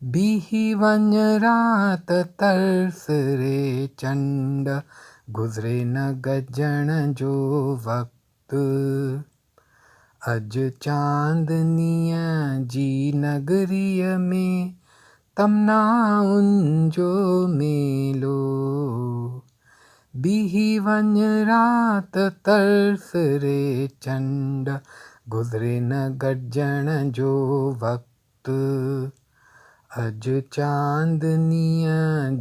बीही वञ रात तरस रे चंड, गुज़रे न गजण जो वक़्तु। अॼु चांदनीअ जी नगरीअ में तमनाउनि जो मेलो। बीही वञ रात तरस रे चंड, गुज़रे न गजण जो वक़्तु। अॼु चांदनीअ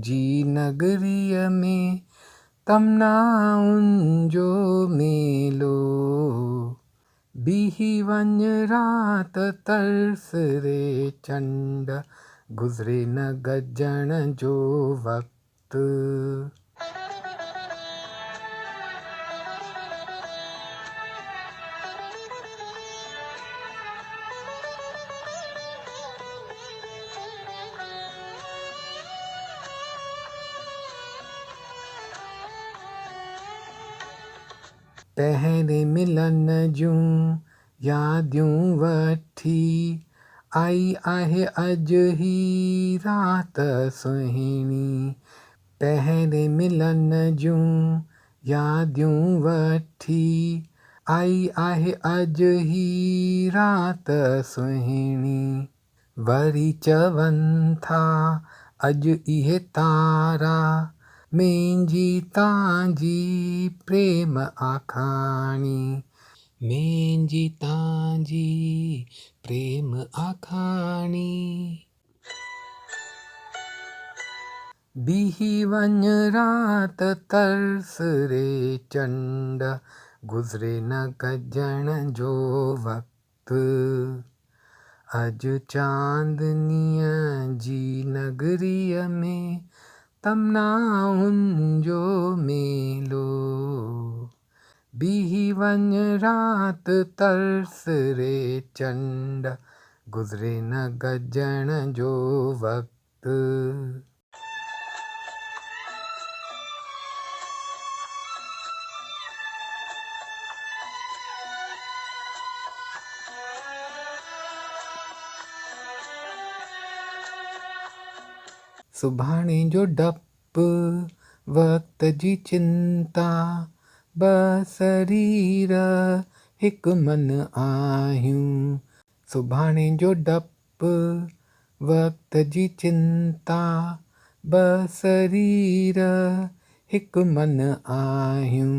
जी नगरीअ में तमनाउनि जो मेलो। बीही वञ रात तरस रे चंड, गुज़रे न गजण जो वक़्तु। पहिरें मिलन जूं यादियूं वठी आई आहे अॼु ही रात सुहिणी। पहिरें मिलन जूं यादियूं वठी आई आहे अॼु ही रात सुहिणी। वरी चवनि था अॼु इहे तारा, मुंहिंजी तव्हांजी प्रेम आखाणी, मुंहिंजी तव्हांजी प्रेम आखाणी। बीही वञ रात तरस रे चंड, गुज़रे न गजण जो वक़्तु। अॼु चांदनीअ जी नगरीअ में तमनाउनि जो मेलो। बीही वञ रात तरस रे चंड, गुज़रे न गजण जो वक़्तु। सुभाणे जो डपु वक़्त जी चिंता, ॿ शरीर हिकु मन आहियूं। सुभाणे जो डपु वक़्त जी चिंता, ॿ शरीर हिकु मन आहियूं।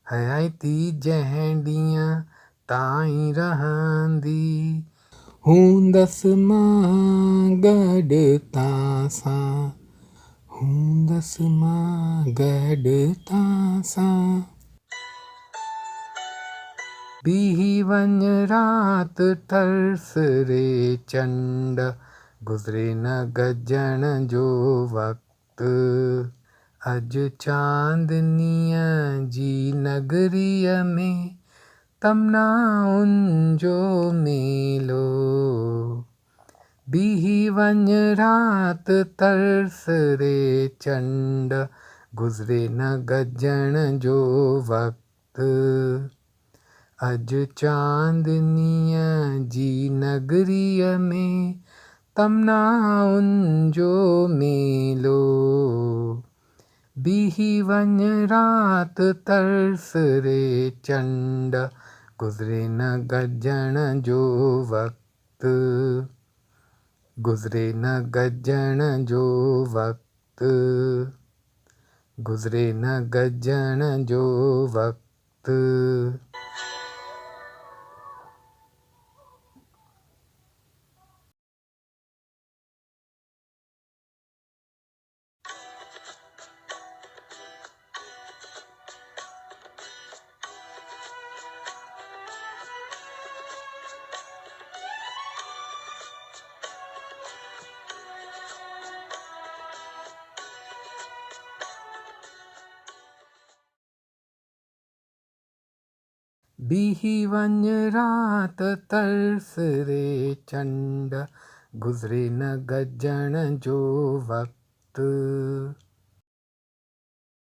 हयाती जंहिं ॾींहं ताईं रहंदी, हूंदसि मां गॾु तव्हां सां, हूंदसि मां गॾु तव्हां सां। बीही वञ रात तरस रे चंड, गुज़रे न गजण जो वक़्तु। अॼु चांदनीअ जी नगरीअ में तमनाउनि जो मेलो। बीही वञ रात तरस रे चंड, गुज़रे न गजण जो वक़्तु। अॼु चांदनीअ जी नगरीअ में तमनाउनि जो मेलो। बीही वञ रात तरस रे चंड, गुज़रे न गजण जो वक़्तु। गुज़रे न गजण जो वक़्तु। गुज़रे न गजण जो वक़्तु। बीही वञ रात तरस रे चंड, गुज़रे न गजण जो वक़्तु।